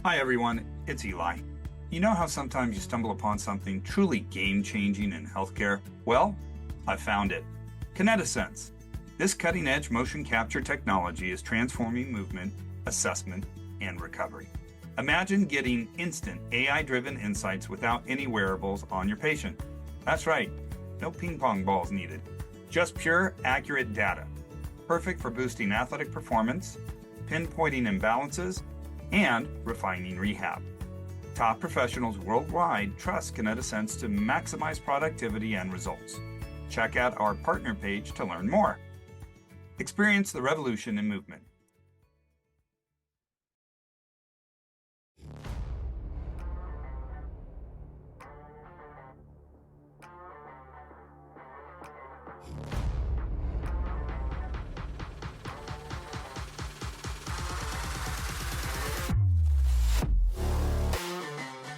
Hi everyone, it's Eli. You know how sometimes you stumble upon something truly game-changing in healthcare? Well, I found it. KinetiSense. This cutting-edge motion capture technology is transforming movement, assessment, and recovery. Imagine getting instant AI-driven insights without any wearables on your patient. That's right, no ping pong balls needed. Just pure, accurate data. Perfect for boosting athletic performance, pinpointing imbalances, and refining rehab. Top professionals worldwide trust KinetiSense to maximize productivity and results. Check out our partner page to learn more. Experience the revolution in movement.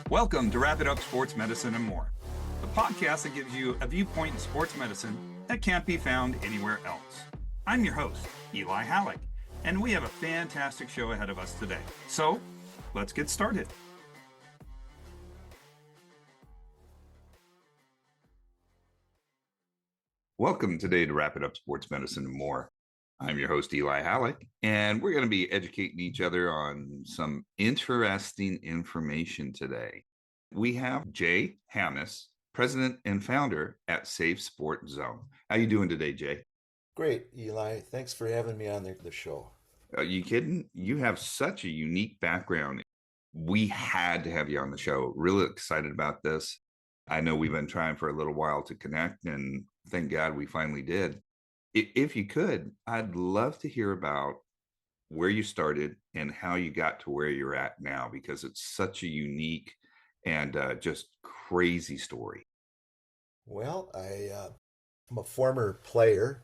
Welcome to Wrap It Up Sports Medicine and More, the podcast that gives you a viewpoint in sports medicine that can't be found anywhere else. I'm your host, Eli Hallak, and we have a fantastic show ahead of us today. So, let's get started. Welcome today to Wrap It Up Sports Medicine and More. I'm your host, Eli Hallak, and we're going to be educating each other on some interesting information today. We have Jay Hammes, president and founder at Safe Sport Zone. How you doing today, Jay? Great, Eli. Thanks for having me on the show. Are you kidding? You have such a unique background. We had to have you on the show. Really excited about this. I know we've been trying for a little while to connect, and thank God we finally did. If you could, I'd love to hear about where you started and how you got to where you're at now, because it's such a unique and just crazy story. Well, I'm a former player,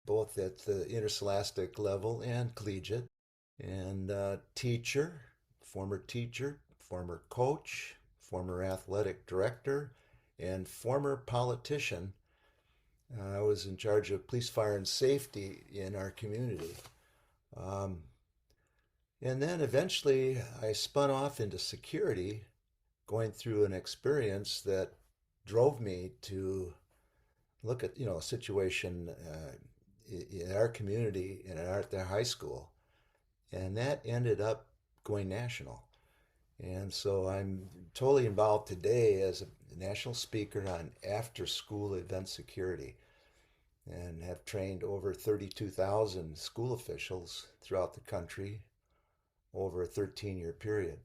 both at the interscholastic level and collegiate, and former teacher, former coach, former athletic director, and former politician. I was in charge of police, fire, and safety in our community. And then eventually I spun off into security, going through an experience that drove me to look at, a situation in our community and at our high school. And that ended up going national. And so I'm totally involved today as a national speaker on after school event security, and have trained over 32,000 school officials throughout the country over a 13-year period.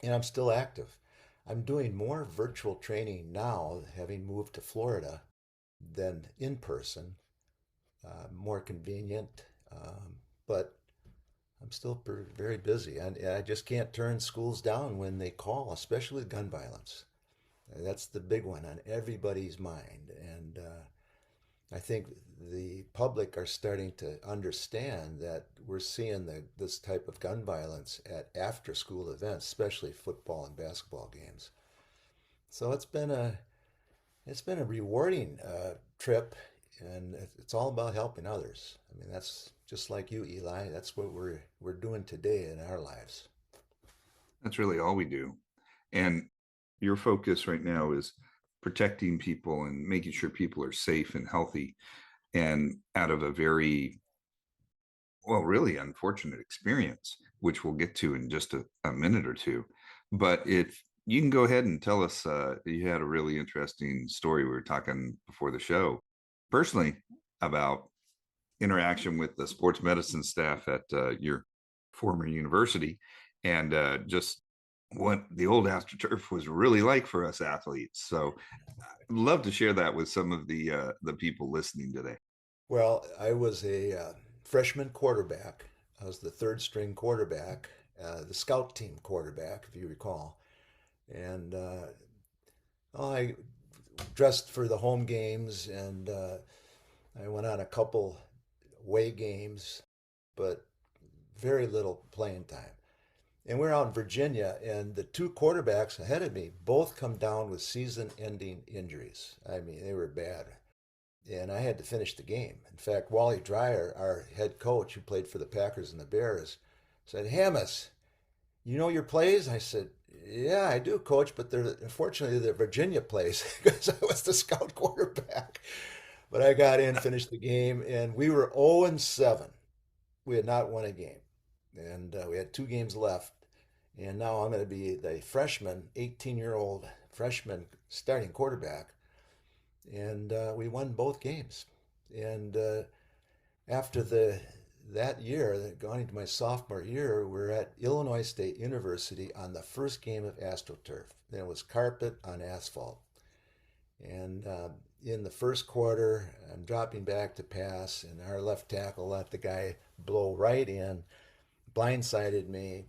And I'm still active. I'm doing more virtual training now, having moved to Florida, than in person. More convenient, but I'm still very busy. And I just can't turn schools down when they call, especially with gun violence. That's the big one on everybody's mind. And I think the public are starting to understand that we're seeing this type of gun violence at after-school events, especially football and basketball games. So it's been a rewarding trip, and it's all about helping others. I mean, that's just like you, Eli. That's what we're doing today in our lives. That's really all we do. And your focus right now is protecting people and making sure people are safe and healthy, and out of a very, really unfortunate experience, which we'll get to in just a minute or two. But if you can go ahead and tell us, you had a really interesting story. We were talking before the show personally about interaction with the sports medicine staff at your former university, and just what the old AstroTurf was really like for us athletes. So I'd love to share that with some of the people listening today. Well, I was a freshman quarterback. I was the third string quarterback, the scout team quarterback, if you recall. And I dressed for the home games, and I went on a couple away games, but very little playing time. And we're out in Virginia, and the two quarterbacks ahead of me both come down with season-ending injuries. I mean, they were bad. And I had to finish the game. In fact, Wally Dreyer, our head coach who played for the Packers and the Bears, said, Hammes, you know your plays? I said, yeah, I do, coach, but they're unfortunately they're Virginia plays because I was the scout quarterback. But I got in, finished the game, and we were 0 and 7. We had not won a game, and we had 2 games left. And now I'm going to be the freshman, 18-year-old freshman starting quarterback, and we won both games. And after the that year, going into my sophomore year, we're at Illinois State University on the first game of AstroTurf. And it was carpet on asphalt. And in the first quarter, I'm dropping back to pass, and our left tackle let the guy blow right in, blindsided me,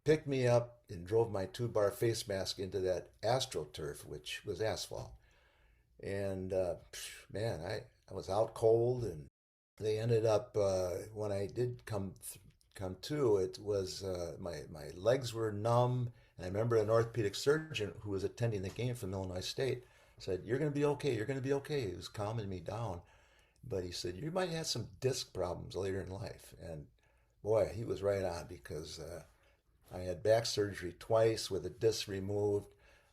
picked me up, and drove my 2-bar face mask into that AstroTurf, which was asphalt. And man, I was out cold, and they ended up when I did come to, it was my legs were numb, and I remember an orthopedic surgeon who was attending the game from Illinois State said, "You're going to be okay. You're going to be okay." He was calming me down, but he said, "You might have some disc problems later in life." And boy, he was right on because I had back surgery twice with a disc removed.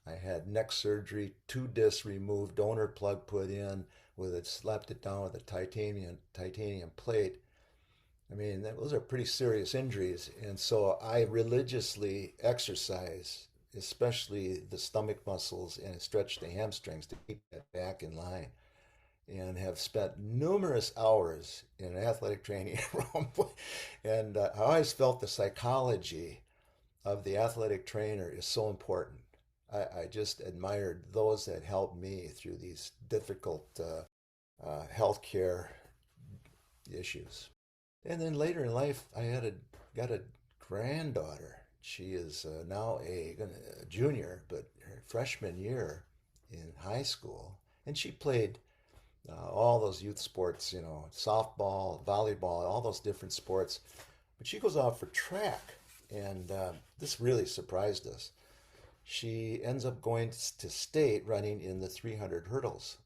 I had neck surgery, 2 discs removed, donor plug put in with it, slapped it down with a titanium plate. I mean, those are pretty serious injuries, and so I religiously exercise, especially the stomach muscles, and stretch the hamstrings to keep that back in line. And have spent numerous hours in an athletic training room, and I always felt the psychology of the athletic trainer is so important. I just admired those that helped me through these difficult healthcare issues. And then later in life, got a granddaughter. She is now a junior, but her freshman year in high school, and she played all those youth sports, softball, volleyball, all those different sports. But she goes out for track, and this really surprised us. She ends up going to state running in the 300 hurdles,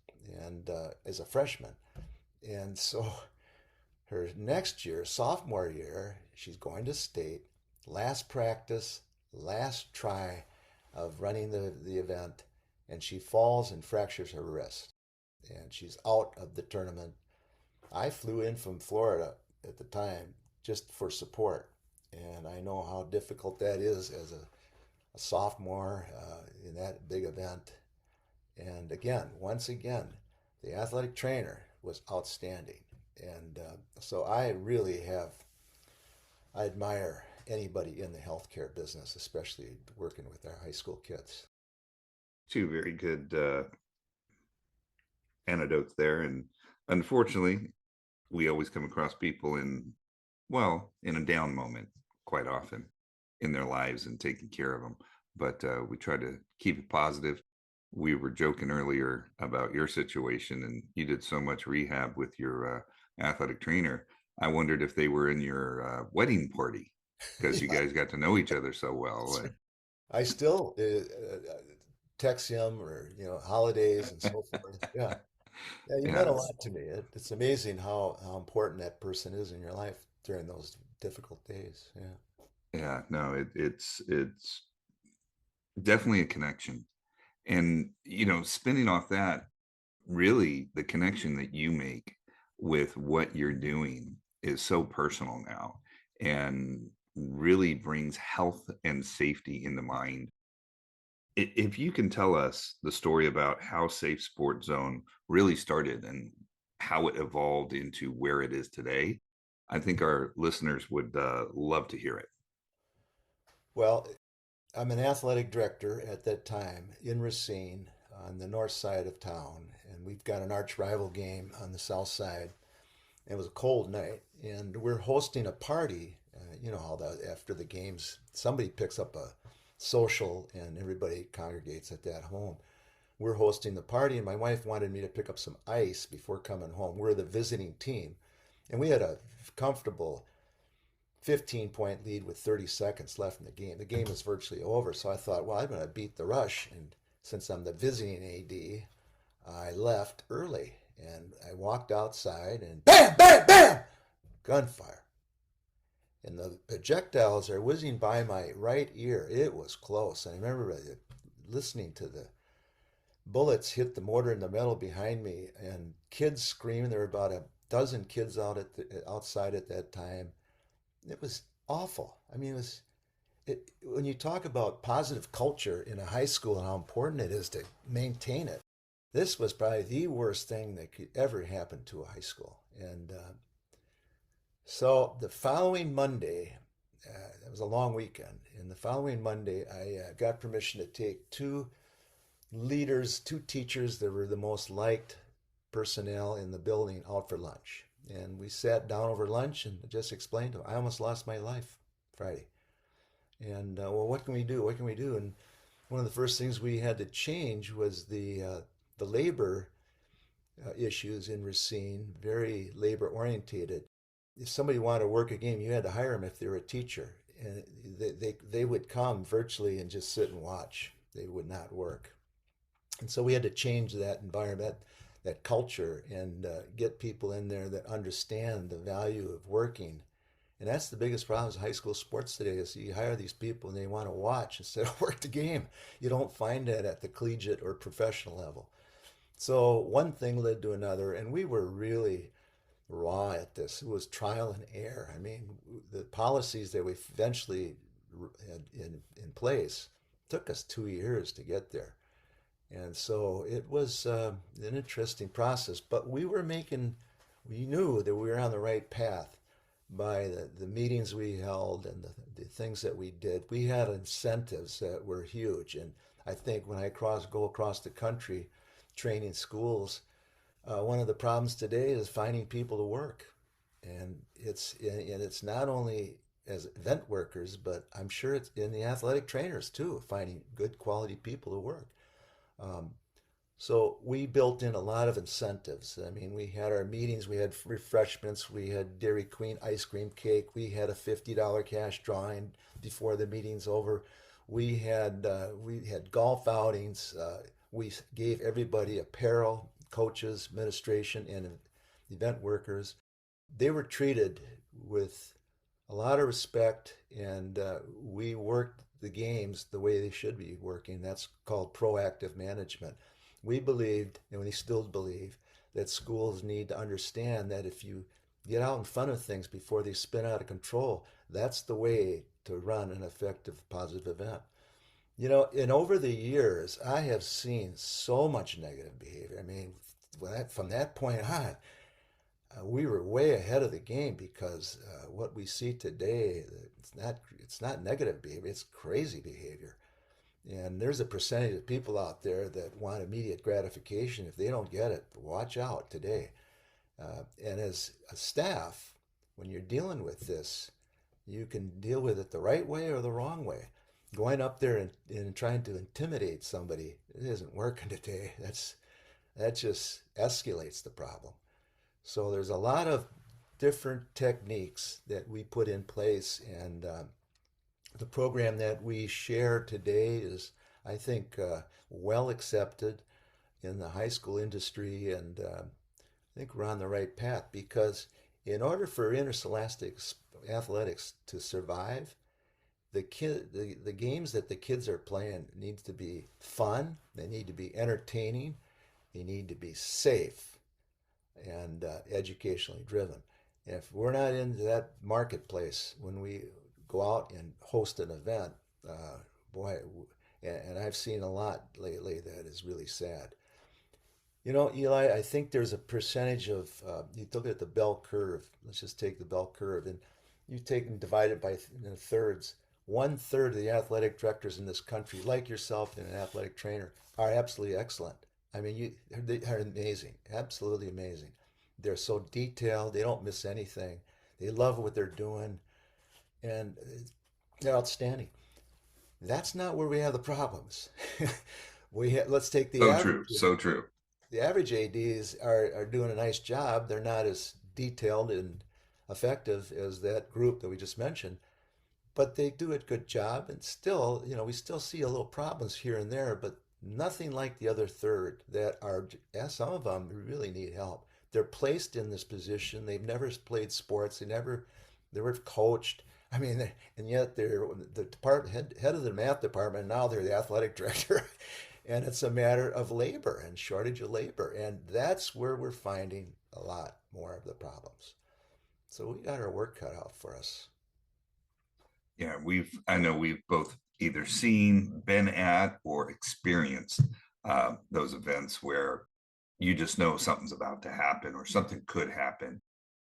and as a freshman. And so her next year, sophomore year, she's going to state. Last practice, last try of running the event, and she falls and fractures her wrist, and she's out of the tournament. I flew in from Florida at the time just for support, and I know how difficult that is as a sophomore in that big event. And again, once again, the athletic trainer was outstanding. And so I admire anybody in the healthcare business, especially working with our high school kids. Two very good anecdotes there. And unfortunately, we always come across people in a down moment quite often in their lives and taking care of them. But we try to keep it positive. We were joking earlier about your situation, and you did so much rehab with your athletic trainer. I wondered if they were in your wedding party because you Yeah, guys got to know each other so well. I still text him or holidays and so forth. Yeah, yeah, he meant a Yes. lot to me. It's amazing how important that person is in your life during those difficult days. Yeah. Yeah, no, it's definitely a connection. And spinning off that, really the connection that you make with what you're doing is so personal now and really brings health and safety into mind. If you can tell us the story about how Safe Sport Zone really started and how it evolved into where it is today, I think our listeners would love to hear it. Well, I'm an athletic director at that time in Racine on the north side of town, and we've got an arch rival game on the south side. It was a cold night, and we're hosting a party. You know how that after the games, somebody picks up a social, and everybody congregates at that home. We're hosting the party, and my wife wanted me to pick up some ice before coming home. We're the visiting team, and we had a comfortable 15-point lead with 30 seconds left in the game. The game was virtually over, so I thought, well, I'm going to beat the rush. And since I'm the visiting AD, I left early and I walked outside and bam, bam, bam, gunfire. and the projectiles are whizzing by my right ear. It was close. I remember listening to the bullets hit the mortar and the metal behind me, and kids screaming. There were about a dozen kids outside at that time. It was awful. I mean, when you talk about positive culture in a high school and how important it is to maintain it. This was probably the worst thing that could ever happen to a high school. And so the following Monday, it was a long weekend, and the following Monday, I got permission to take two leaders, two teachers that were the most liked personnel in the building out for lunch. And we sat down over lunch and just explained to them, I almost lost my life Friday. And well, what can we do? What can we do? And one of the first things we had to change was the labor issues in Racine, very labor orientated. If somebody wanted to work a game, you had to hire them if they were a teacher. And they would come virtually and just sit and watch. They would not work. And so we had to change that environment, that culture, and get people in there that understand the value of working. And that's the biggest problem with high school sports today is you hire these people and they want to watch instead of work the game. You don't find that at the collegiate or professional level. So one thing led to another, and we were really raw at this. It was trial and error. I mean, the policies that we eventually had in place took us 2 years to get there. And so it was an interesting process, but we knew that we were on the right path by the meetings we held and the things that we did. We had incentives that were huge. And I think when I go across the country training schools, one of the problems today is finding people to work. And it's not only as event workers, but I'm sure it's in the athletic trainers too, finding good quality people to work. Um, so we built in a lot of incentives. I mean, we had our meetings, we had refreshments, we had Dairy Queen ice cream cake, we had a $50 cash drawing before the meeting's over. We had golf outings. We gave everybody apparel, coaches, administration, and event workers. They were treated with a lot of respect, and we worked the games the way they should be working. That's called proactive management. We believed, and we still believe, that schools need to understand that if you get out in front of things before they spin out of control, that's the way to run an effective positive event. And over the years, I have seen so much negative behavior. I mean, from that point on, we were way ahead of the game because what we see today, it's not negative behavior, it's crazy behavior. And there's a percentage of people out there that want immediate gratification. If they don't get it, watch out today. And as a staff, when you're dealing with this, you can deal with it the right way or the wrong way. Going up there and trying to intimidate somebody, it isn't working today. That just escalates the problem. So there's a lot of different techniques that we put in place, and the program that we share today is, I think, well accepted in the high school industry, and I think we're on the right path because in order for interscholastic athletics to survive, the games that the kids are playing need to be fun, they need to be entertaining, they need to be safe and educationally driven. And if we're not into that marketplace when we go out and host an event, boy, and I've seen a lot lately that is really sad. Eli, I think there's a percentage of, you look at the bell curve, let's just take the bell curve, and you take and divide it by thirds. 1/3 of the athletic directors in this country, like yourself and an athletic trainer, are absolutely excellent. I mean, they are amazing, absolutely amazing. They're so detailed, they don't miss anything. They love what they're doing, and they're outstanding. That's not where we have the problems. Let's take the So average. true. So true. The average ADs are doing a nice job. They're not as detailed and effective as that group that we just mentioned, but they do a good job. And still, we still see a little problems here and there, but nothing like the other third that are, some of them really need help. They're placed in this position. They've never played sports. They never They were coached. I mean, and yet they're the head of the math department. Now they're the athletic director, and it's a matter of labor and shortage of labor, and that's where we're finding a lot more of the problems. So we got our work cut out for us. Yeah, I know we've both either seen, been at, or experienced those events where you just know something's about to happen or something could happen.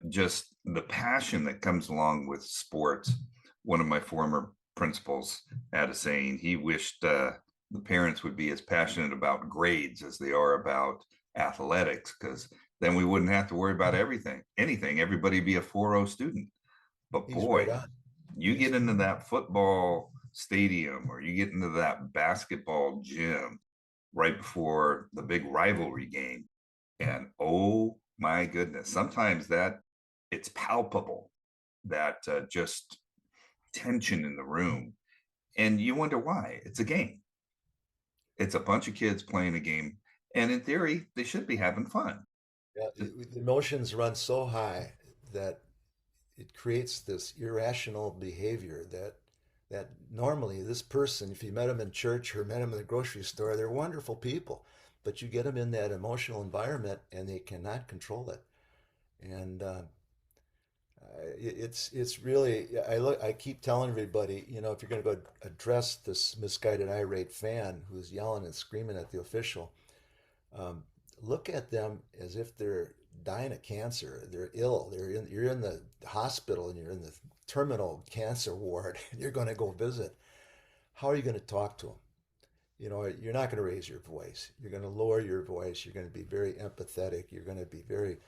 Just the passion that comes along with sports. One of my former principals had a saying. He wished the parents would be as passionate about grades as they are about athletics, because then we wouldn't have to worry about anything. Everybody be a 4.0 student. But He's right boy, on. you He's get into that football stadium or you get into that basketball gym right before the big rivalry game, and oh my goodness, sometimes that it's palpable, that just tension in the room, and you wonder why. It's a game. It's a bunch of kids playing a game, and in theory they should be having fun. yeah, the emotions run so high that it creates this irrational behavior that normally this person, if you met them in church or met them in the grocery store, they're wonderful people, but you get them in that emotional environment and they cannot control it. And it's really I keep telling everybody, if you're going to go address this misguided irate fan who's yelling and screaming at the official, um, look at them as if they're dying of cancer. They're ill. You're in the hospital and you're in the terminal cancer ward and you're going to go visit. How are you going to talk to them? You're not going to raise your voice. You're going to lower your voice. You're going to be very empathetic. You're going to be very.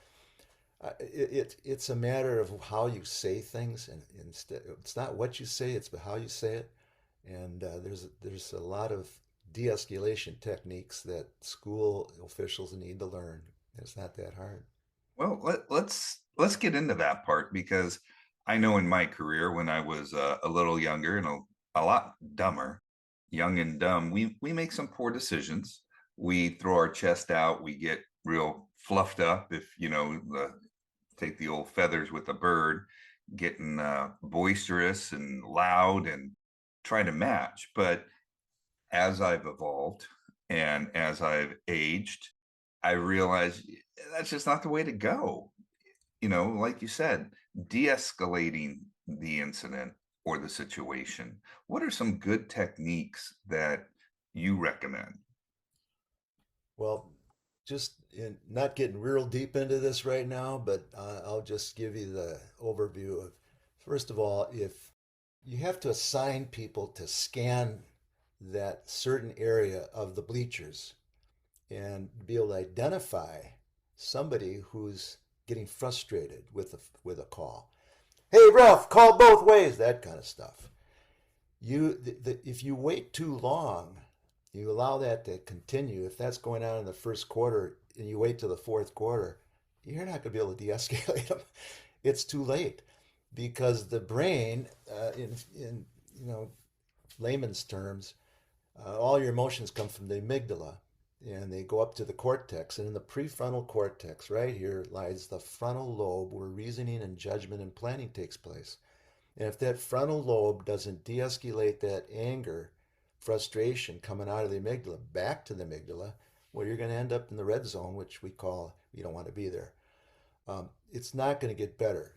It's a matter of how you say things, and instead it's not what you say, it's how you say it. And there's a lot of de-escalation techniques that school officials need to learn. It's not that hard. Well, let's get into that part, because I know in my career when I was a little younger and a lot dumber, young and dumb, we make some poor decisions. We throw our chest out. We get real fluffed up, if take the old feathers with a bird, getting boisterous and loud and try to match. But as I've evolved and as I've aged, I realize that's just not the way to go. Like you said, de-escalating the incident or the situation. What are some good techniques that you recommend? Well, just not getting real deep into this right now, but I'll just give you the overview of, first of all, if you have to assign people to scan that certain area of the bleachers and be able to identify somebody who's getting frustrated with a call. Hey, ref, call both ways, that kind of stuff. If you wait too long, you allow that to continue. If that's going on in the first quarter and you wait till the fourth quarter, you're not going to be able to de-escalate them. It's too late because the brain, in layman's terms, all your emotions come from the amygdala and they go up to the cortex. And in the prefrontal cortex, right here, lies the frontal lobe where reasoning and judgment and planning takes place. And if that frontal lobe doesn't de escalate that anger, frustration coming out of the amygdala back to the amygdala, well, you're going to end up in the red zone, which we call you don't want to be there. It's not going to get better.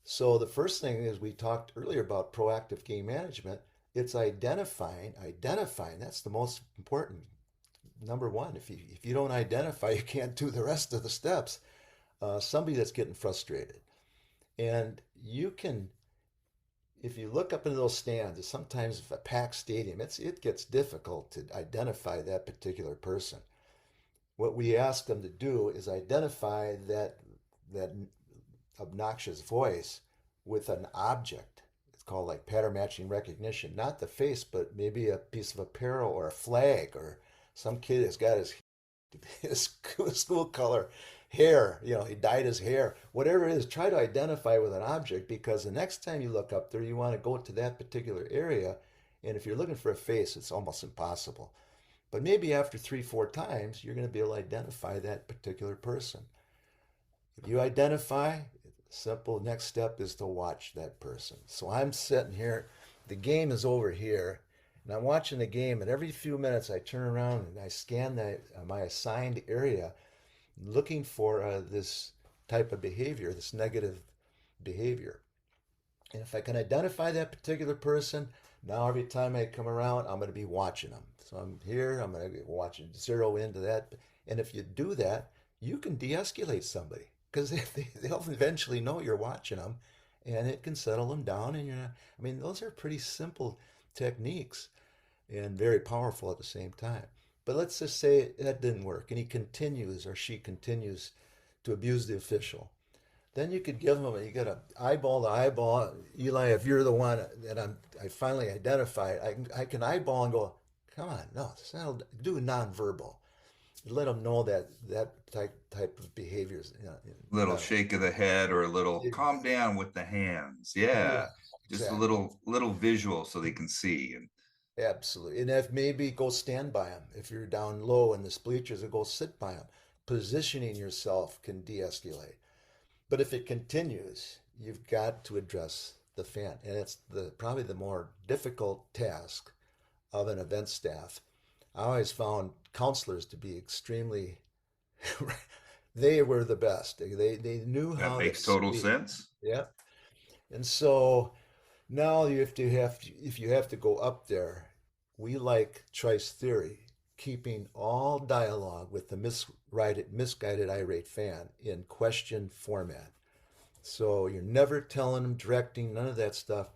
So the first thing is we talked earlier about proactive game management. It's identifying. That's the most important. Number one, if you don't identify, you can't do the rest of the steps. Somebody that's getting frustrated, and you can, if you look up into those stands, sometimes if a packed stadium, it gets difficult to identify that particular person. What we ask them to do is identify that obnoxious voice with an object. It's called like pattern matching recognition. Not the face, but maybe a piece of apparel or a flag or some kid has got his school color hair. He dyed his hair. Whatever it is, try to identify with an object because the next time you look up there, you want to go to that particular area. And if you're looking for a face, it's almost impossible. But maybe after 3, 4 times, you're going to be able to identify that particular person. If you identify, Simple next step is to watch that person. So I'm sitting here, the game is over here, and I'm watching the game, and every few minutes I turn around and I scan my assigned area, looking for this type of behavior, this negative behavior. And if I can identify that particular person, now every time I come around, I'm going to be watching them. So I'm here, I'm going to be watching, zero into that. And if you do that, you can de escalate somebody because they'll eventually know you're watching them and it can settle them down. And you're not, I mean, those are pretty simple techniques and very powerful at the same time. But let's just say that didn't work and he continues or she continues to abuse the official. Then you could give them, you got to eyeball to eyeball. Eli, if you're the one that I finally identified, I can eyeball and go, come on, no, do nonverbal. Let them know that type of behaviors. Little Not, shake of the head or a little calm down with the hands. Yeah. yeah, Just a exactly. little visual so they can see. And Absolutely. And if maybe go stand by them. If you're down low in the bleachers, go sit by them. Positioning yourself can de escalate. But if it continues, you've got to address the fan. And it's probably the more difficult task of an event staff. I always found counselors to be extremely, they were the best. They knew that how to makes total speak. sense. Yeah. And so now if you have to go up there, we like choice theory, keeping all dialogue with the misguided irate fan in question format. So you're never telling them, directing, none of that stuff.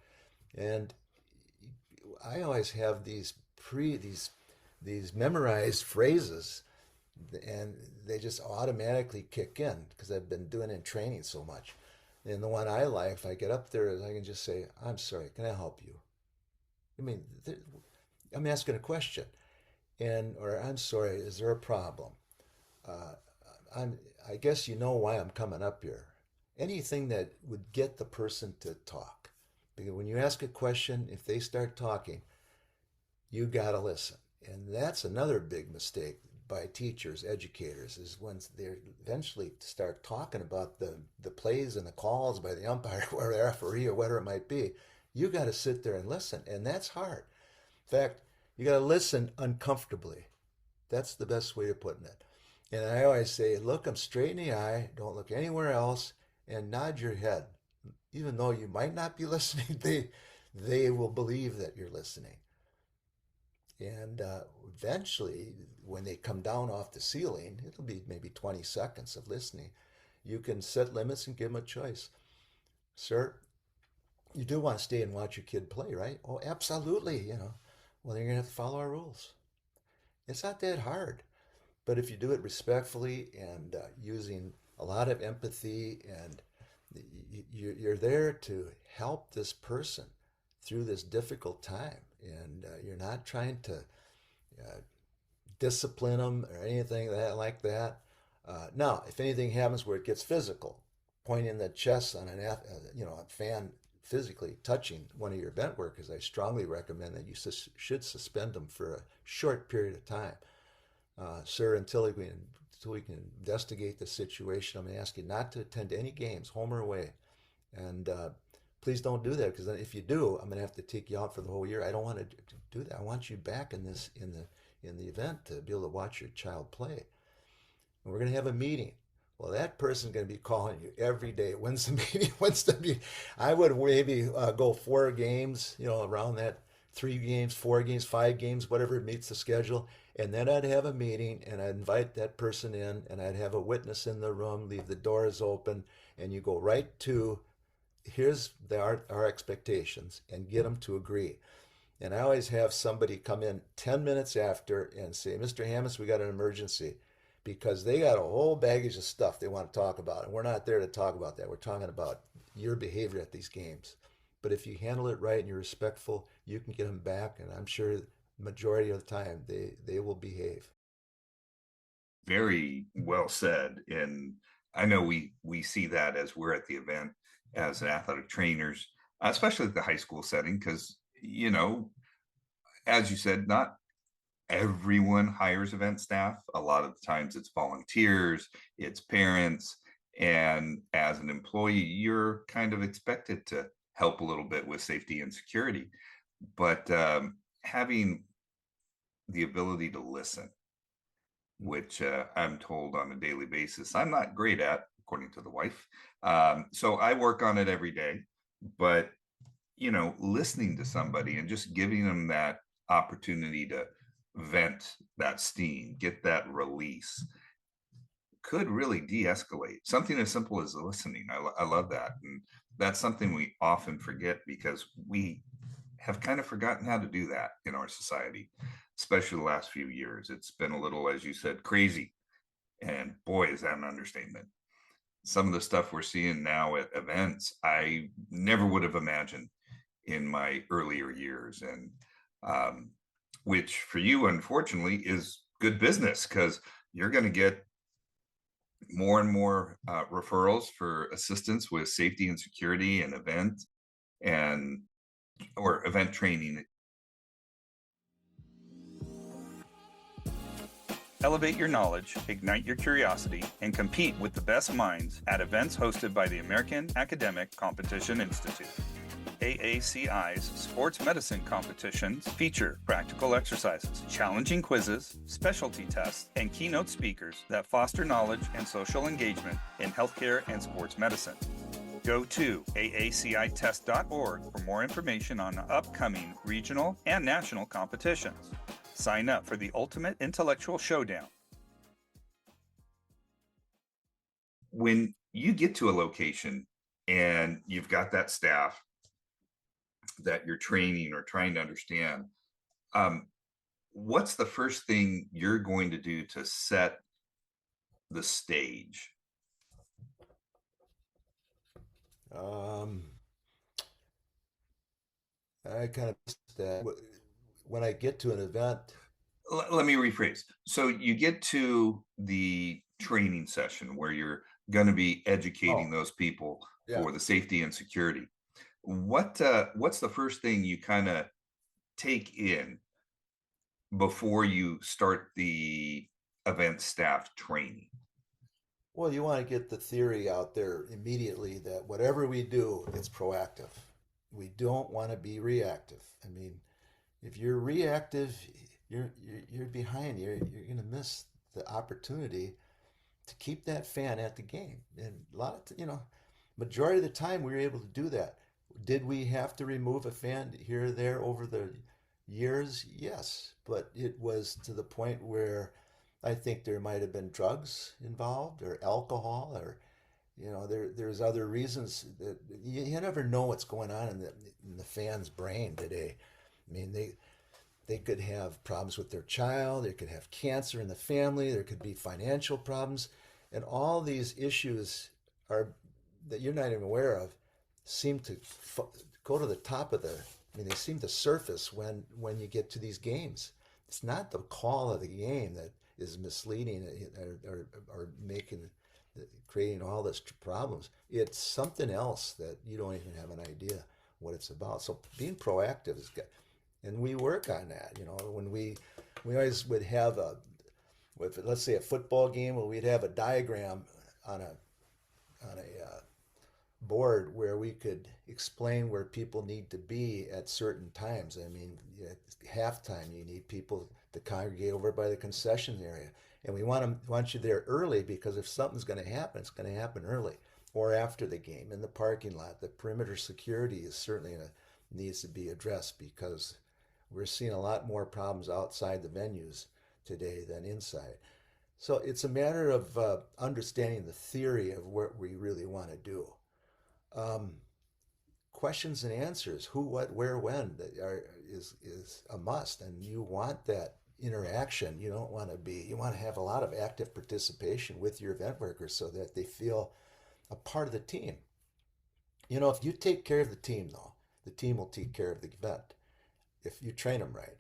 And I always have these memorized phrases, and they just automatically kick in because I've been doing it in training so much. And the one I like, if I get up there, is I can just say, "I'm sorry, can I help you?" I mean, I'm asking a question, or "I'm sorry, is there a problem?" Uh, I'm, I guess you know why I'm coming up here. Anything that would get the person to talk. Because when you ask a question, if they start talking, you got to listen. And that's another big mistake by teachers, educators, is when they eventually start talking about the plays and the calls by the umpire or the referee or whatever it might be. You got to sit there and listen. And that's hard. In fact, you got to listen uncomfortably. That's the best way of putting it. And I always say, look them straight in the eye, don't look anywhere else, and nod your head. Even though you might not be listening, they will believe that you're listening. And eventually, when they come down off the ceiling, it'll be maybe 20 seconds of listening. You can set limits and give them a choice. Sir, you do want to stay and watch your kid play, right? Oh, absolutely. Well, then you're going to have to follow our rules. It's not that hard. But if you do it respectfully and using a lot of empathy, and you're there to help this person through this difficult time, and you're not trying to uh, discipline them or anything like that. Now, if anything happens where it gets physical, pointing the chest on a fan physically touching one of your vent workers, I strongly recommend that you should suspend them for a short period of time. Sir, until we can investigate the situation, I'm going to ask you not to attend any games, home or away. And please don't do that, because if you do, I'm going to have to take you out for the whole year. I don't want to do that. I want you back in the event to be able to watch your child play. And we're going to have a meeting. Well, that person's going to be calling you every day. When's the meeting? When's the meeting? I would maybe go 4 games, around that, 3 games, 4 games, 5 games, whatever meets the schedule. And then I'd have a meeting and I'd invite that person in and I'd have a witness in the room, leave the doors open, and you go right to, here's our expectations, and get them to agree. And I always have somebody come in 10 minutes after and say, Mr. Hammonds, we got an emergency, because they got a whole baggage of stuff they want to talk about. And we're not there to talk about that. We're talking about your behavior at these games. But if you handle it right and you're respectful, you can get them back. And I'm sure the majority of the time they will behave. Very well said. And I know we see that as we're at the event as athletic trainers, especially at the high school setting, because as you said, not everyone hires event staff. A lot of the times it's volunteers, it's parents, And as an employee, you're kind of expected to help a little bit with safety and security. But having the ability to listen, which I'm told on a daily basis I'm not great at, according to the wife. So I work on it every day. But, listening to somebody and just giving them that opportunity to vent that steam, get that release, could really de-escalate something as simple as listening. I love that, and that's something we often forget because we have kind of forgotten how to do that in our society, especially the last few years. It's been a little, as you said, crazy, and boy, is that an understatement. Some of the stuff we're seeing now at events I never would have imagined in my earlier years, and um, which for you unfortunately is good business because you're going to get more and more referrals for assistance with safety and security and event and or event training. Elevate your knowledge, ignite your curiosity, and compete with the best minds at events hosted by the American Academic Competition Institute. AACI's sports medicine competitions feature practical exercises, challenging quizzes, specialty tests, and keynote speakers that foster knowledge and social engagement in healthcare and sports medicine. Go to aacitest.org for more information on upcoming regional and national competitions. Sign up for the ultimate intellectual showdown. When you get to a location and you've got that staff that you're training or trying to understand, what's the first thing you're going to do to set the stage? Um, I kind of missed that. When I get to an event, Let me rephrase. So you get to the training session where you're going to be educating oh, those people yeah. for the safety and security. What's the first thing you kind of take in before you start the event staff training? Well, you want to get the theory out there immediately that whatever we do, it's proactive. We don't want to be reactive. I mean, if you're reactive, you're behind. You're going to miss the opportunity to keep that fan at the game. And a lot of, majority of the time we were able to do that. Did we have to remove a fan here or there over the years? Yes, but it was to the point where I think there might have been drugs involved or alcohol or there's other reasons that you never know what's going on in the fan's brain today. I mean, they could have problems with their child, they could have cancer in the family, there could be financial problems, and all these issues are that you're not even aware of seem to go to the top of the. I mean, they seem to surface when you get to these games. It's not the call of the game that is misleading or making creating all this problems. It's something else that you don't even have an idea what it's about. So being proactive is good, and we work on that. When we always would have with let's say a football game, where we'd have a diagram on a board where we could explain where people need to be at certain times. I mean, at halftime, you need people to congregate over by the concession area, and we want you there early because if something's going to happen, it's going to happen early or after the game in the parking lot. The perimeter security is certainly needs to be addressed because we're seeing a lot more problems outside the venues today than inside. So it's a matter of understanding the theory of what we really want to do. Um, Questions and answers, who, what, where, when, is a must, and you want that interaction. You don't want to be. You want to have a lot of active participation with your event workers so that they feel a part of the team. If you take care of the team, though, the team will take care of the event if you train them right.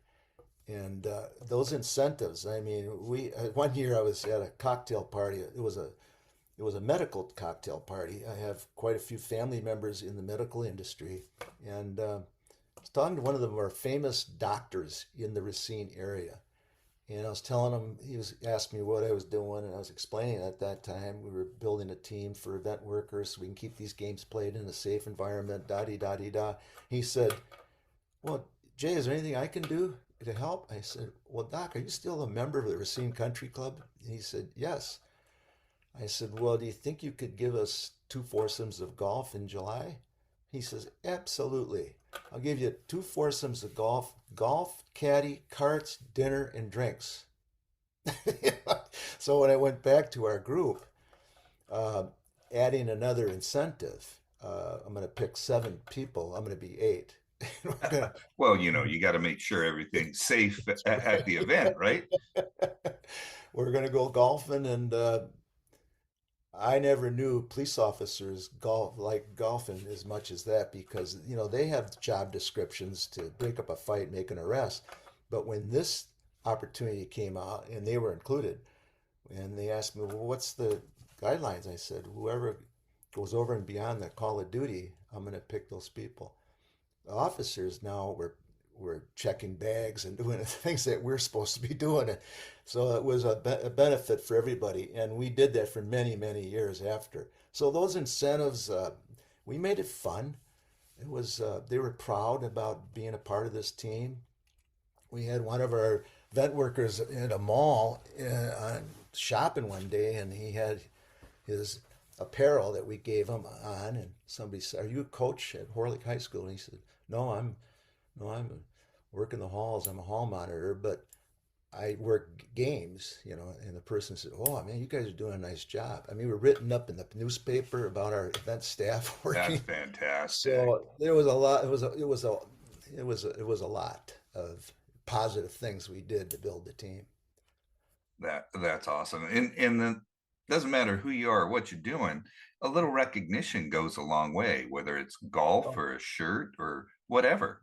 And those incentives. I mean, we one year I was at a cocktail party. It was a medical cocktail party. I have quite a few family members in the medical industry, and I was talking to one of the more famous doctors in the Racine area, And I was telling him, he was asking me what I was doing, and I was explaining at that time we were building a team for event workers so we can keep these games played in a safe environment, da di da di da. He said, "Well, Jay, is there anything I can do to help?" I said, "Well, Doc, are you still a member of the Racine Country Club?" And he said, "Yes." I said, "Well, do you think you could give us two foursomes of golf in July?" He says, "Absolutely. I'll give you two foursomes of golf, caddy, carts, dinner, and drinks." So when I went back to our group, uh, adding another incentive, I'm going to pick 7 people. I'm going to be 8. We're gonna, Well, you got to make sure everything's safe at the event, right? we're gonna go golfing, and I never knew police officers like golfing as much as that because they have job descriptions to break up a fight, make an arrest. But when this opportunity came out and they were included, and they asked me, "Well, what's the guidelines?" I said, "Whoever goes over and beyond the call of duty, I'm going to pick those people." The officers now were checking bags and doing the things that we're supposed to be doing. And so it was a benefit for everybody. And we did that for many, many years after. So those incentives, we made it fun. It was they were proud about being a part of this team. We had one of our event workers at a mall shopping one day, and he had his apparel that we gave him on, and somebody said, "Are you a coach at Horlick High School?" And he said, "No, I'm working the halls. I'm a hall monitor, but I work games." And the person said, "Oh man, you guys are doing a nice job." I mean, we're written up in the newspaper about our event staff That's working. fantastic. So there was a lot. It was a lot of positive things we did to build the team. That's awesome. And then doesn't matter who you are or what you're doing, a little recognition goes a long way, whether it's golf Oh, or a shirt or whatever.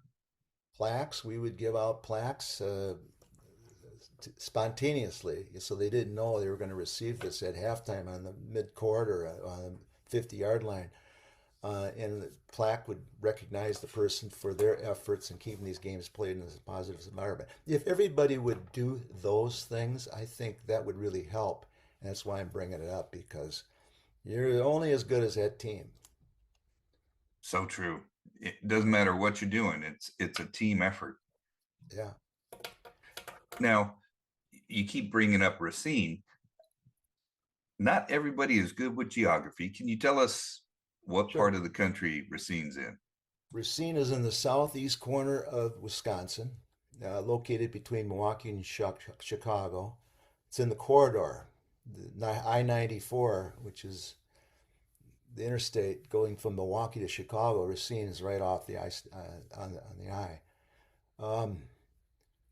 plaques. We would give out plaques spontaneously, so they didn't know they were going to receive this at halftime on the mid court or on the 50-yard line. And the plaque would recognize the person for their efforts in keeping these games played in a positive environment. If everybody would do those things, I think that would really help. And that's why I'm bringing it up because you're only as good as that team. So true. It doesn't matter what you're doing. It's a team effort. Yeah, Now, you keep bringing up Racine. Not everybody is good with geography. Can you tell us what sure. part of the country Racine's in? Racine is in the southeast corner of Wisconsin, located between Milwaukee and Chicago. It's in the corridor, the I-94, which is the interstate going from Milwaukee to Chicago. Racine is right off the ice on the I. Um,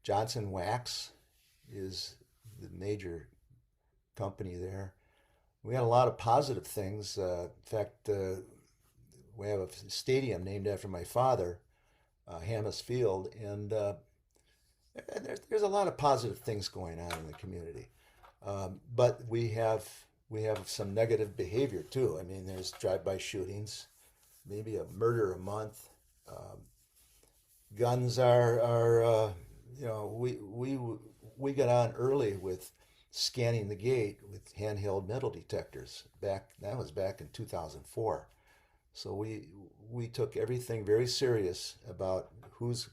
Johnson Wax is the major company there. We had a lot of positive things. In fact, we have a stadium named after my father, Hammis Field, and there's a lot of positive things going on in the community. But we have some negative behavior too. I mean, there's drive-by shootings, maybe a murder a month. Um, Guns are we got on early with scanning the gate with handheld metal detectors. That was back in 2004. So we took everything very serious about who's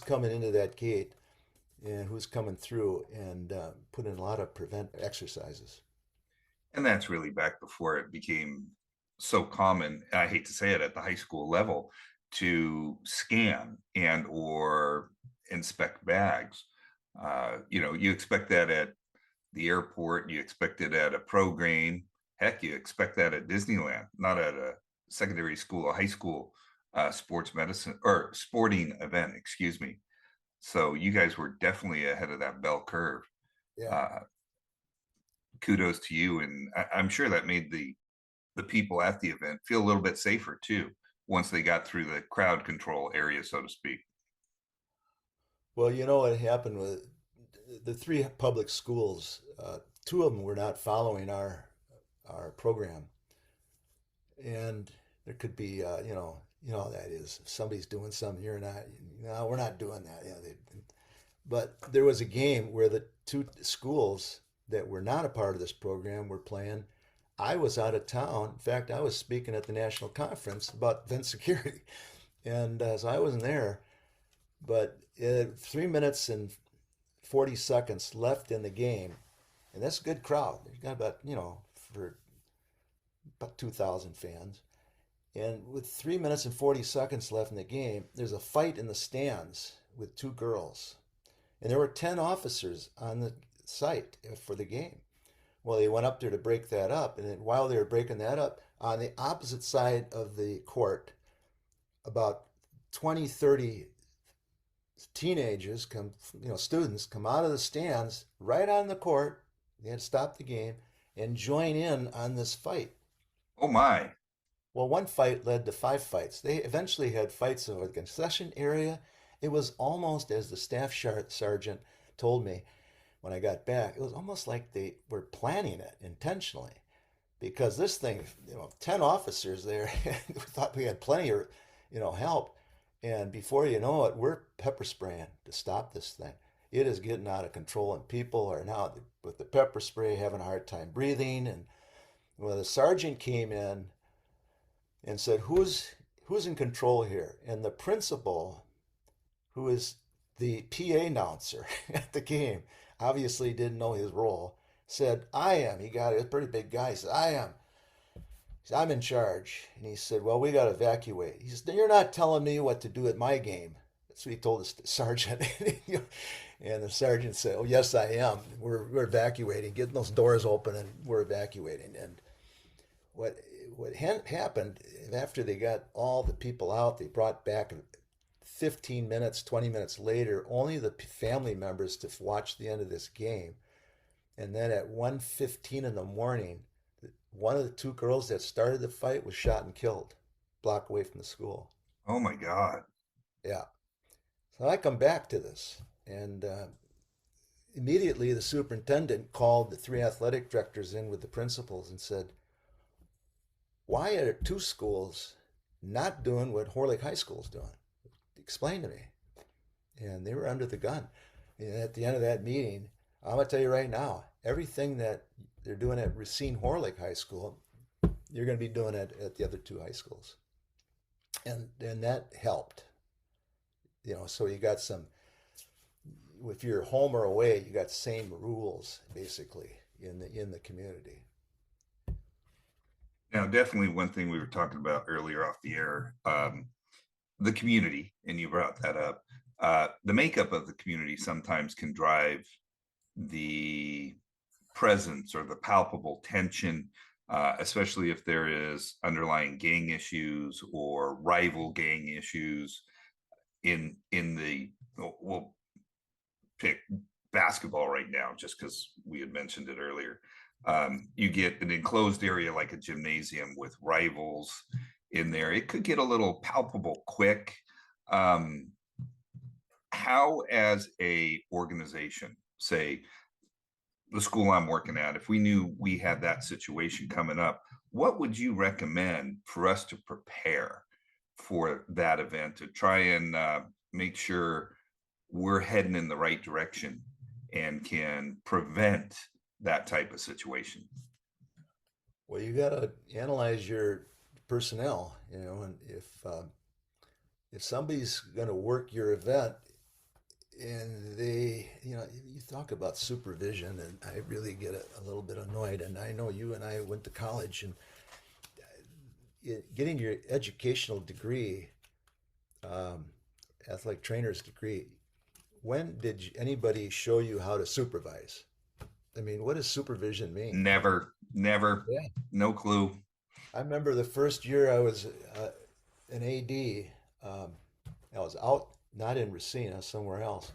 coming into that gate and who's coming through, and put in a lot of prevent exercises. And that's really back before it became so common, I hate to say it, at the high school level to scan and or inspect bags. You expect that at the airport, you expect it at a pro game. Heck, you expect that at Disneyland, not at a secondary school, a high school sports medicine or sporting event, excuse me. So you guys were definitely ahead of that bell curve. Yeah. Uh, Kudos to you, and I'm sure that made the people at the event feel a little bit safer too once they got through the crowd control area, so to speak. Well, you know what happened with the three public schools. Two of them were not following our program, and there could be you know how that is. If somebody's doing something you're not, no, we're not doing that. They, But there was a game where the two schools that were not a part of this program were playing. I was out of town. In fact, I was speaking at the national conference about event security, and so I wasn't there. But 3 minutes and 40 seconds left in the game, and that's a good crowd. You got about for about 2,000 fans. And with 3 minutes and 40 seconds left in the game, there's a fight in the stands with two girls. And there were 10 officers on the site for the game. Well, they went up there to break that up. And then while they were breaking that up, on the opposite side of the court, about 20, 30 teenagers come, students come out of the stands right on the court. They had to stop the game and join in on this fight. Oh my. Well, one fight led to five fights. They eventually had fights in a concession area. It was almost, as the staff sergeant told me when I got back, it was almost like they were planning it intentionally because this thing, 10 officers there, we thought we had plenty of, help. And before you know it, we're pepper spraying to stop this thing. It is getting out of control, and people are now, with the pepper spray, having a hard time breathing. And when the sergeant came in and said, who's in control here? And the principal, who is the PA announcer at the game, obviously didn't know his role, said, I am. He got it. He was a pretty big guy. He said, I am. He said, I'm in charge. And he said, well, we got to evacuate. He said, you're not telling me what to do at my game. That's what he told the sergeant. And the sergeant said, oh, yes, I am. We're evacuating, getting those doors open, and we're evacuating. And what happened after they got all the people out, they brought back 15 minutes, 20 minutes later, only the family members to watch the end of this game. And then at 1:15 in the morning, one of the two girls that started the fight was shot and killed, a block away from the school. Oh my God. Yeah. So I come back to this, and immediately the superintendent called the three athletic directors in with the principals and said, why are two schools not doing what Horlick High School is doing? Explain to me. And they were under the gun. And at the end of that meeting, I'm going to tell you right now, everything that they're doing at Racine Horlick High School, you're going to be doing it at the other two high schools. And that helped. So you got some, if you're home or away, you got same rules basically in the community. Now, definitely one thing we were talking about earlier off the air, the community, and you brought that up. The makeup of the community sometimes can drive the presence or the palpable tension, especially if there is underlying gang issues or rival gang issues in the, we'll pick basketball right now just because we had mentioned it earlier. You get an enclosed area like a gymnasium with rivals in there. It could get a little palpable quick. How, as a organization, say the school I'm working at, if we knew we had that situation coming up, what would you recommend for us to prepare for that event to try and make sure we're heading in the right direction and can prevent that type of situation? Well, you got to analyze your personnel, and if somebody's going to work your event and they, you talk about supervision, and I really get a little bit annoyed. And I know you and I went to college, and getting your educational degree, athletic trainer's degree, when did anybody show you how to supervise? I mean, what does supervision mean? Never, Yeah. no clue. I remember the first year I was an AD. I was out, not in Racine, somewhere else.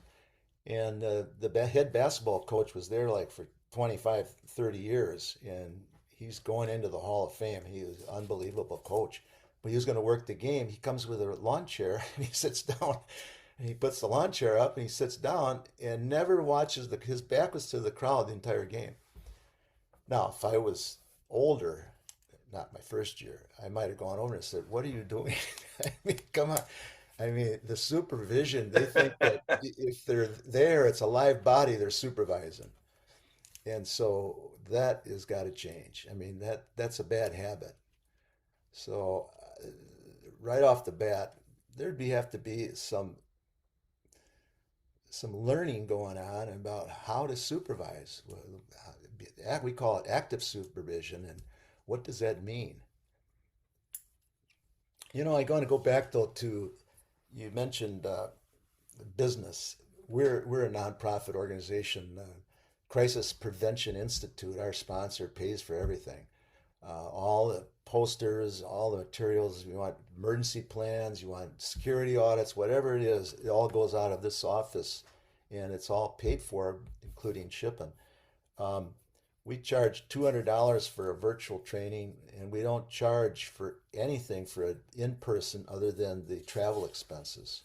And the head basketball coach was there like for 25, 30 years. And he's going into the Hall of Fame. He was an unbelievable coach. But he was going to work the game. He comes with a lawn chair and he sits down. And he puts the lawn chair up and he sits down and never watches his back was to the crowd the entire game. Now, if I was older, not my first year, I might have gone over and said, what are you doing? I mean, come on. I mean, the supervision, they think that if they're there, it's a live body they're supervising. And so that has got to change. I mean, that's a bad habit. So right off the bat, have to be some learning going on about how to supervise. We call it active supervision, and what does that mean? I'm going to go back though to you mentioned business. We're a nonprofit organization. Crisis Prevention Institute, our sponsor, pays for everything. All the posters, all the materials. You want emergency plans, you want security audits, whatever it is, it all goes out of this office, and it's all paid for, including shipping. Um, we charge $200 for a virtual training, and we don't charge for anything for an in-person other than the travel expenses.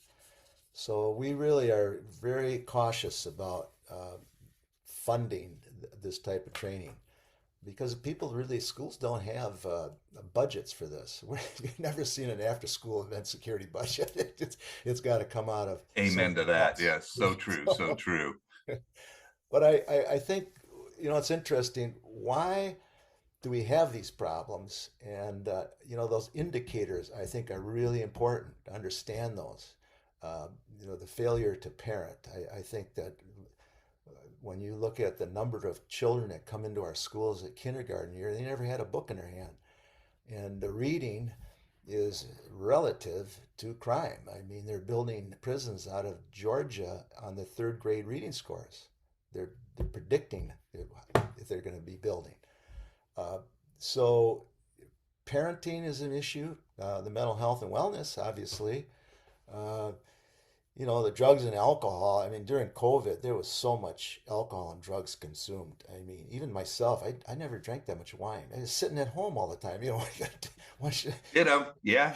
So we really are very cautious about funding this type of training because people really, schools don't have budgets for this. We've never seen an after-school event security budget. It's got to come out of Amen to something that. else. Yes, so true, so So, true. but I think, it's interesting. Why do we have these problems? And, those indicators I think are really important to understand those. The failure to parent. I think that when you look at the number of children that come into our schools at kindergarten year, they never had a book in their hand. And the reading is relative to crime. I mean, they're building prisons out of Georgia on the third grade reading scores. They're predicting if they're going to be building. Uh, so parenting is an issue. The mental health and wellness, obviously. Uh, the drugs and alcohol. I mean, during COVID, there was so much alcohol and drugs consumed. I mean, even myself, I never drank that much wine. I was sitting at home all the time. Yeah,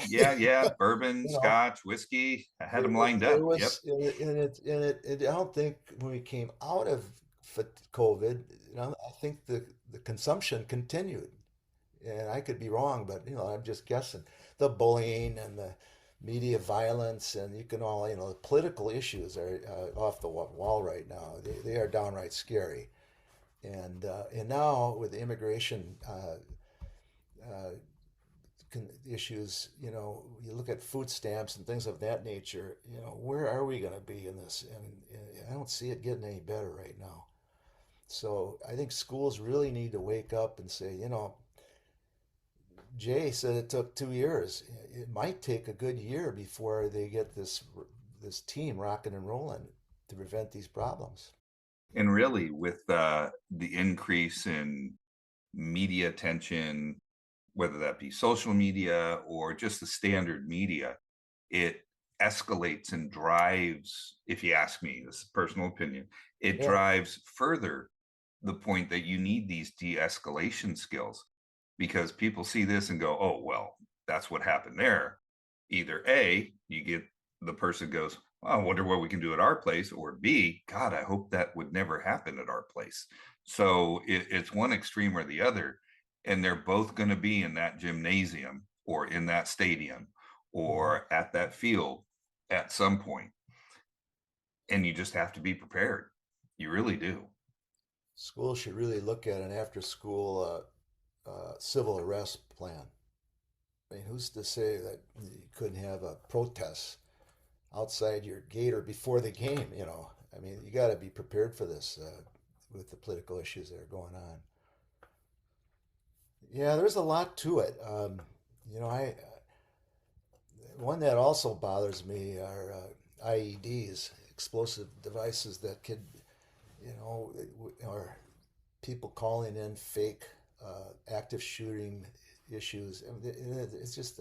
yeah, yeah. Bourbon, You know, scotch, whiskey. I had them lined there up. Yep. was, I don't think when we came out of COVID, I think the consumption continued. And I could be wrong, but I'm just guessing. The bullying and the media violence, and you can all, the political issues are off the wall right now. They are downright scary. And now with the immigration uh, issues, you look at food stamps and things of that nature. Where are we going to be in this? And I don't see it getting any better right now. So I think schools really need to wake up and say, Jay said it took 2 years. It might take a good year before they get this team rocking and rolling to prevent these problems. And really, with the increase in media attention, whether that be social media or just the standard media, it escalates and drives, if you ask me, this is personal opinion, it Yeah. drives further the point that you need these de-escalation skills because people see this and go, oh, well, that's what happened there. Either A, you get the person goes, well, I wonder what we can do at our place, or B, God, I hope that would never happen at our place. So it's one extreme or the other, and they're both going to be in that gymnasium or in that stadium Mhm. or at that field at some point. And you just have to be prepared. You really do. Schools should really look at an after-school civil arrest plan. I mean, who's to say that you couldn't have a protest outside your gate or before the game? I mean, you got to be prepared for this with the political issues that are going on. Yeah, there's a lot to it. I one that also bothers me are IEDs, explosive devices that could, or people calling in fake active shooting issues. I mean, it's just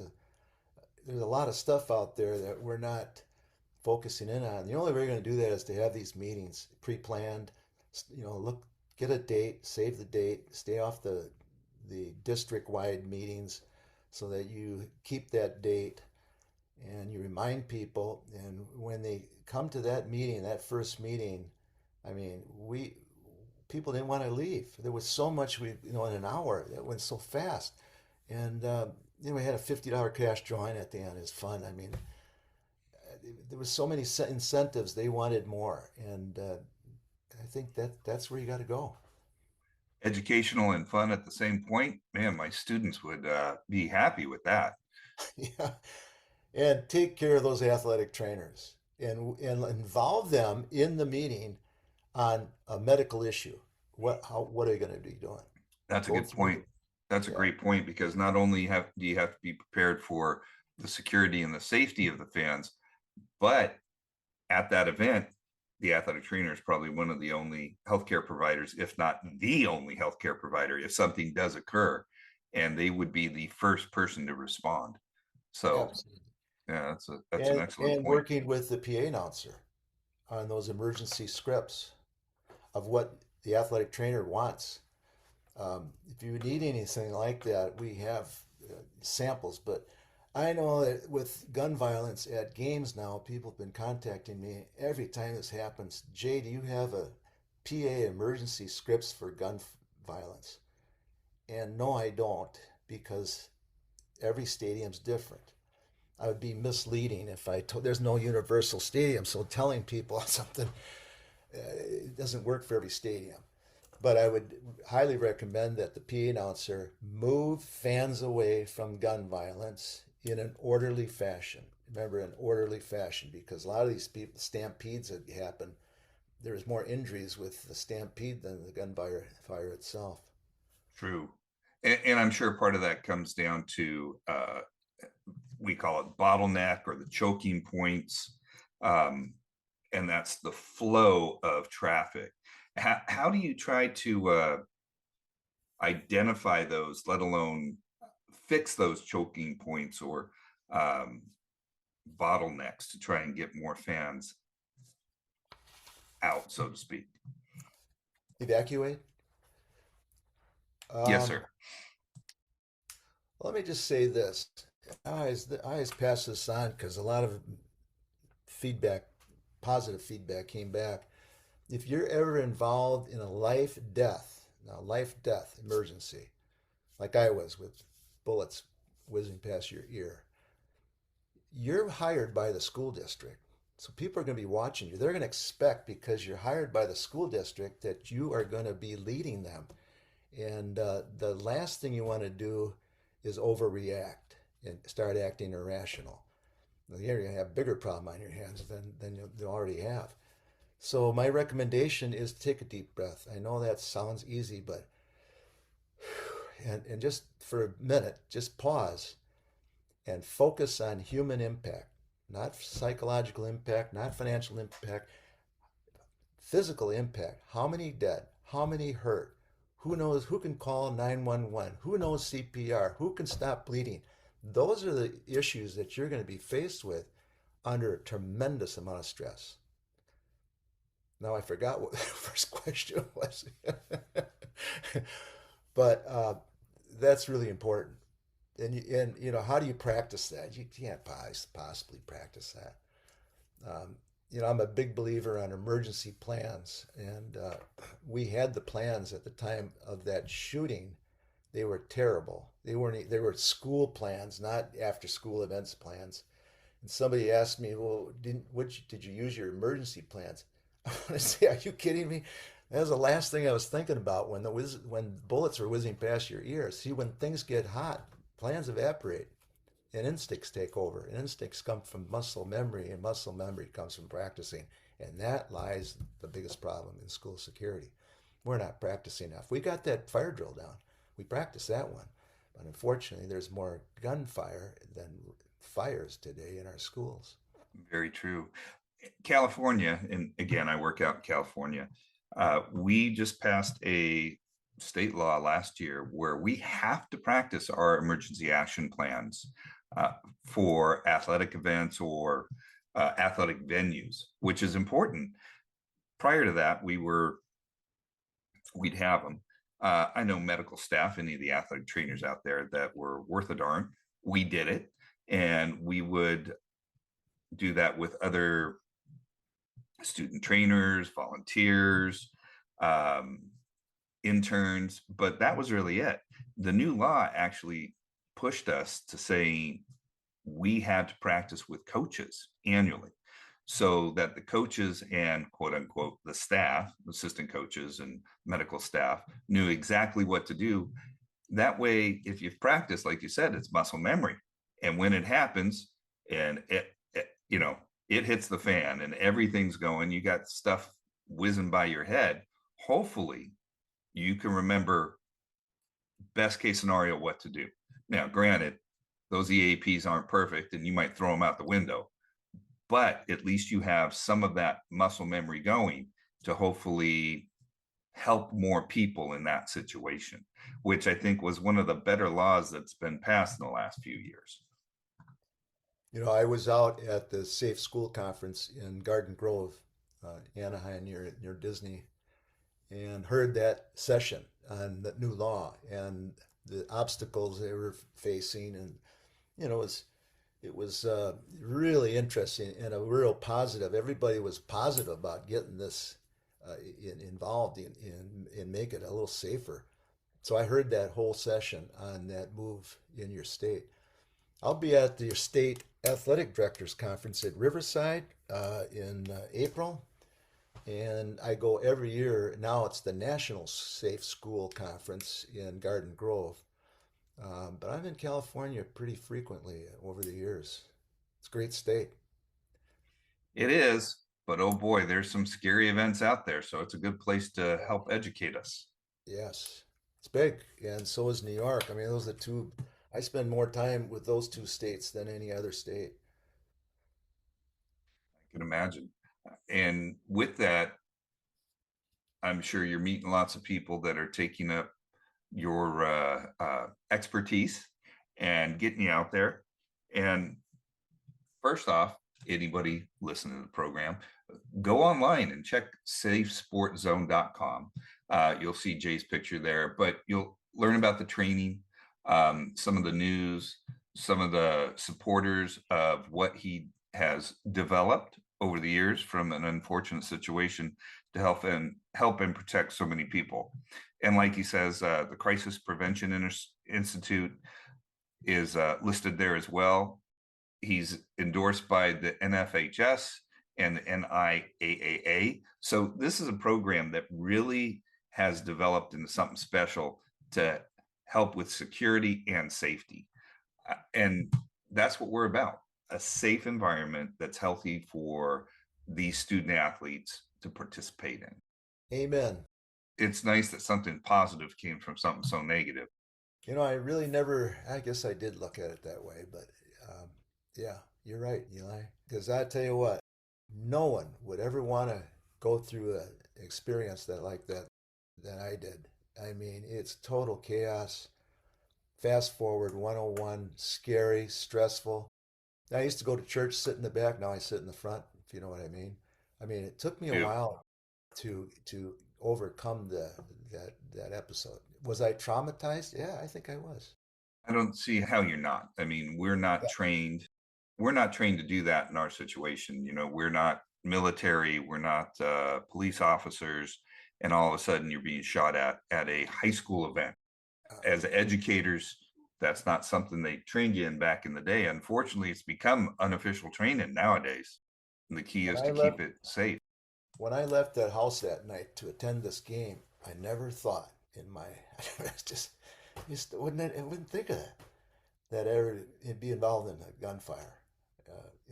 there's a lot of stuff out there that we're not focusing in on. The only way we're going to do that is to have these meetings pre-planned. Look, get a date, save the date, stay off the district-wide meetings, so that you keep that date and you remind people. And when they come to that meeting, that first meeting, I mean, we people didn't want to leave. There was so much in an hour. It went so fast, and we had a $50 cash drawing at the end. It's fun. I mean, there was so many incentives. They wanted more, and I think that's where you got to go. Educational and fun at the same point. Man, my students would be happy with that. Yeah, and take care of those athletic trainers and involve them in the meeting on a medical issue. What are you going to be doing? That's a Go good through point. the That's a yeah great point because not only do you have to be prepared for the security and the safety of the fans, but at that event, the athletic trainer is probably one of the only healthcare providers, if not the only healthcare provider, if something does occur, and they would be the first person to respond. So, absolutely. yeah, that's an excellent And point. working with the PA announcer on those emergency scripts of what the athletic trainer wants. If you need anything like that, we have samples. But I know that with gun violence at games now, people have been contacting me every time this happens. Jay, do you have a PA emergency scripts for violence? And no, I don't, because every stadium's different. I would be misleading if I told there's no universal stadium, so telling people something it doesn't work for every stadium. But I would highly recommend that the PA announcer move fans away from gun violence in an orderly fashion. Remember, an orderly fashion, because a lot of these people, stampedes that happen, there's more injuries with the stampede than the fire itself. True. And I'm sure part of that comes down to we call it bottleneck or the choking points. Um, and that's the flow of traffic. How do you try to identify those, let alone fix those choking points or um, bottlenecks to try and get more fans out, so to speak? Evacuate. Yes, sir. Let me just say this. I always pass this on because a lot of feedback, positive feedback came back. If you're ever involved in a life death emergency, like I was with bullets whizzing past your ear, you're hired by the school district. So people are going to be watching you. They're going to expect, because you're hired by the school district, that you are going to be leading them. And the last thing you want to do is overreact and start acting irrational. You're going to have a bigger problem on your hands than you already have. So my recommendation is take a deep breath. I know that sounds easy, but and just for a minute, just pause and focus on human impact, not psychological impact, not financial impact, physical impact. How many dead? How many hurt? Who knows? Who can call 911? Who knows CPR? Who can stop bleeding? Those are the issues that you're going to be faced with under a tremendous amount of stress. Now I forgot what the first question was. But that's really important. And you know, how do you practice that? You can't possibly practice that. You know, I'm a big believer on emergency plans, and we had the plans at the time of that shooting. They were terrible. They were school plans, not after school events plans. And somebody asked me, "Well, did you use your emergency plans?" I want to say, "Are you kidding me?" That was the last thing I was thinking about when bullets were whizzing past your ears. See, when things get hot, plans evaporate and instincts take over. And instincts come from muscle memory, and muscle memory comes from practicing. And that lies the biggest problem in school security. We're not practicing enough. We got that fire drill down. We practiced that one. But unfortunately, there's more gunfire than fires today in our schools. Very true. California, and again, I work out in California. We just passed a state law last year where we have to practice our emergency action plans for athletic events or athletic venues, which is important. Prior to that, we'd have them. I know medical staff, any of the athletic trainers out there that were worth a darn. We did it, and we would do that with other student trainers, volunteers, um, interns, but that was really it. The new law actually pushed us to say we had to practice with coaches annually so that the coaches and quote unquote the staff, assistant coaches and medical staff, knew exactly what to do. That way, if you've practiced, like you said, it's muscle memory. And when it happens and it hits the fan and everything's going, you got stuff whizzing by your head, hopefully you can remember best case scenario what to do. Now, granted, those EAPs aren't perfect and you might throw them out the window, but at least you have some of that muscle memory going to hopefully help more people in that situation, which I think was one of the better laws that's been passed in the last few years. I was out at the Safe School Conference in Garden Grove, Anaheim, near Disney, and heard that session on the new law and the obstacles they were facing, and it was really interesting and a real positive. Everybody was positive about getting this involved in make it a little safer. So I heard that whole session on that move in your state. I'll be at the state athletic directors conference at Riverside in April, and I go every year. Now it's the National Safe School Conference in Garden Grove. But I'm in California pretty frequently over the years. It's a great state. It is, but oh boy, there's some scary events out there. So it's a good place to help educate us. Yes, it's big, and so is New York. I mean, those are the two. I spend more time with those two states than any other state. I can imagine. And with that, I'm sure you're meeting lots of people that are taking up your expertise and getting you out there. And first off, anybody listening to the program, go online and check safesportzone.com. You'll see Jay's picture there, but you'll learn about the training, some of the news, some of the supporters of what he has developed over the years from an unfortunate situation to help and protect so many people. And like he says, the Crisis Prevention Institute is listed there as well. He's endorsed by the NFHS and the NIAAA. So this is a program that really has developed into something special to help with security and safety. And that's what we're about, a safe environment that's healthy for these student athletes to participate in. Amen. It's nice that something positive came from something so negative. I really never, I guess I did look at it that way, but yeah, you're right, Eli. Because I tell you what, no one would ever want to go through an experience like that I did. I mean, it's total chaos. Fast forward 101, scary, stressful. I used to go to church, sit in the back. Now I sit in the front, if you know what I mean. I mean, it took me a Yeah. while to overcome that episode. Was I traumatized? Yeah, I think I was. I don't see how you're not. I mean, we're not Yeah. trained. We're not trained to do that in our situation. We're not military. We're not police officers. And all of a sudden, you're being shot at a high school event. As educators, that's not something they trained you in back in the day. Unfortunately, it's become unofficial training nowadays. And the key When is I to keep left it safe. when I left that house that night to attend this game, I never thought in my just I wouldn't think of that ever be involved in a gunfire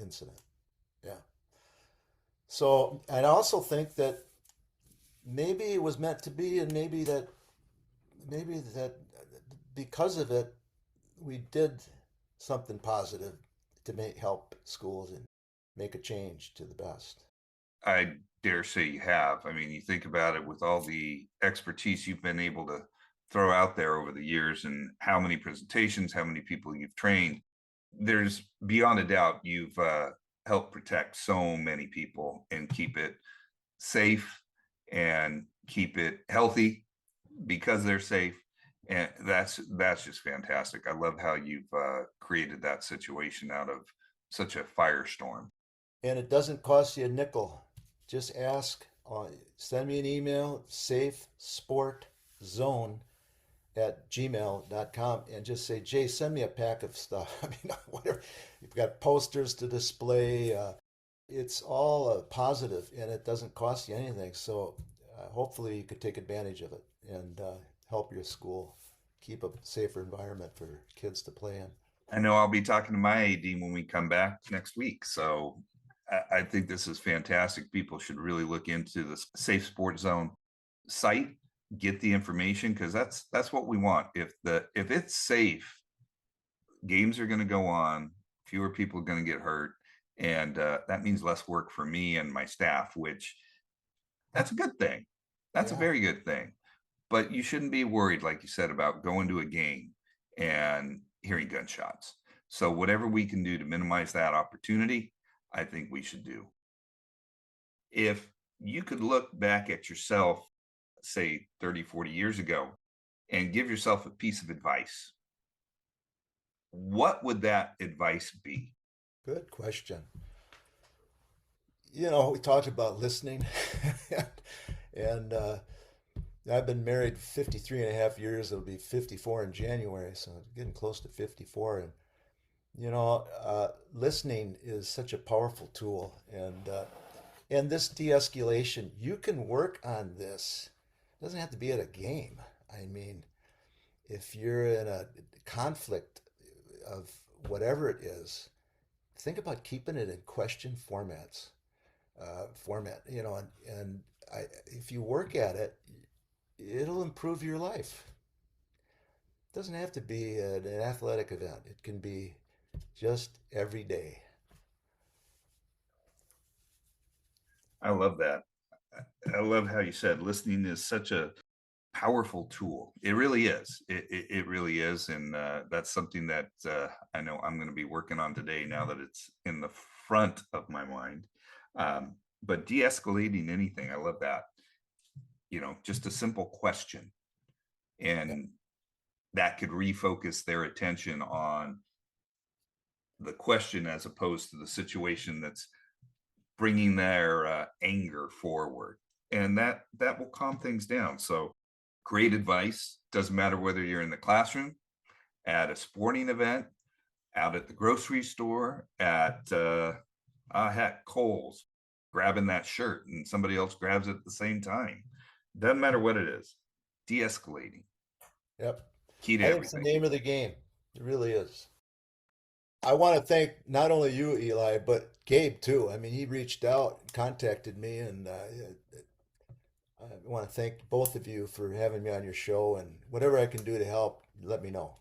incident. Yeah. So I also think that maybe it was meant to be, and maybe that because of it, we did something positive to help schools and make a change to the best. I dare say you have. I mean, you think about it with all the expertise you've been able to throw out there over the years and how many presentations, how many people you've trained. There's beyond a doubt you've helped protect so many people and keep it safe and keep it healthy because they're safe. And that's just fantastic. I love how you've created that situation out of such a firestorm. And it doesn't cost you a nickel. Just ask, send me an email, Safe Sport Zone at gmail.com and just say, Jay, send me a pack of stuff. I mean, whatever. You've got posters to display. It's all positive and it doesn't cost you anything. So hopefully you could take advantage of it and help your school keep a safer environment for kids to play in. I know I'll be talking to my AD when we come back next week. So I think this is fantastic. People should really look into the Safe Sport Zone site, get the information, because that's what we want. If it's safe, games are going to go on, fewer people are going to get hurt, and that means less work for me and my staff, which that's a good thing. That's a very good thing. But you shouldn't be worried, like you said, about going to a game and hearing gunshots. So whatever we can do to minimize that opportunity, I think we should do. If you could look back at yourself, say 30, 40 years ago, and give yourself a piece of advice, what would that advice be? Good question. You know, we talked about listening, and I've been married 53 and a half years. It'll be 54 in January, so getting close to 54. And, you know, listening is such a powerful tool. And this de-escalation, you can work on this. It doesn't have to be at a game. I mean, if you're in a conflict of whatever it is, think about keeping it in question format, you know, and if you work at it, it'll improve your life. It doesn't have to be an athletic event. It can be just every day. I love that. I love how you said listening is such a powerful tool. It really is. It really is. And that's something that I know I'm going to be working on today now that it's in the front of my mind. But de-escalating anything, I love that. You know, just a simple question. And that could refocus their attention on the question as opposed to the situation that's bringing their anger forward. And that will calm things down. So great advice. Doesn't matter whether you're in the classroom, at a sporting event, out at the grocery store, at heck, Kohl's, grabbing that shirt and somebody else grabs it at the same time. Doesn't matter what it is. De-escalating. Yep. Key to I think it's the everything. name of the game. It really is. I want to thank not only you, Eli, but Gabe too. I mean, he reached out, contacted me, and I want to thank both of you for having me on your show. And whatever I can do to help, let me know.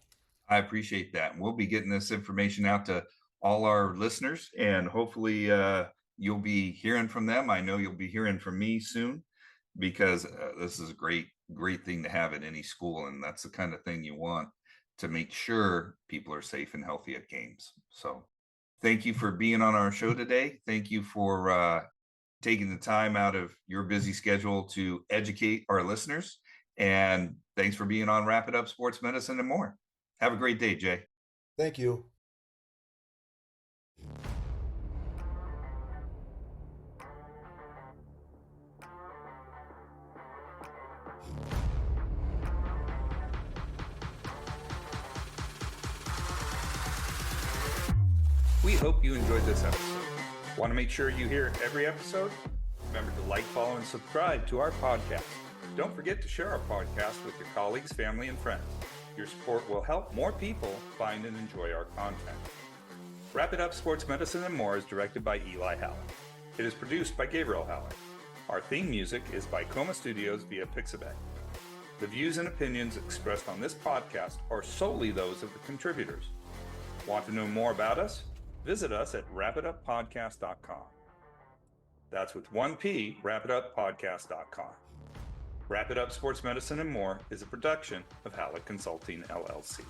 I appreciate that. And we'll be getting this information out to all our listeners, and hopefully you'll be hearing from them. I know you'll be hearing from me soon, because this is a great thing to have at any school. And that's the kind of thing you want to make sure people are safe and healthy at games. So thank you for being on our show today. Thank you for taking the time out of your busy schedule to educate our listeners. And thanks for being on Wrap It Up Sports Medicine and More. Have a great day, Jay. Thank you. We hope you enjoyed this episode. Want to make sure you hear every episode? Remember to like, follow, and subscribe to our podcast. Don't forget to share our podcast with your colleagues, family, and friends. Your support will help more people find and enjoy our content. Wrap It Up Sports Medicine and More is directed by Eli Hallak. It is produced by Gabriel Hallak. Our theme music is by Coma Studios via Pixabay. The views and opinions expressed on this podcast are solely those of the contributors. Want to know more about us? Visit us at wrapituppodcast.com. That's with one P, wrapituppodcast.com. Wrap It Up Sports Medicine and More is a production of Hallak Consulting, LLC.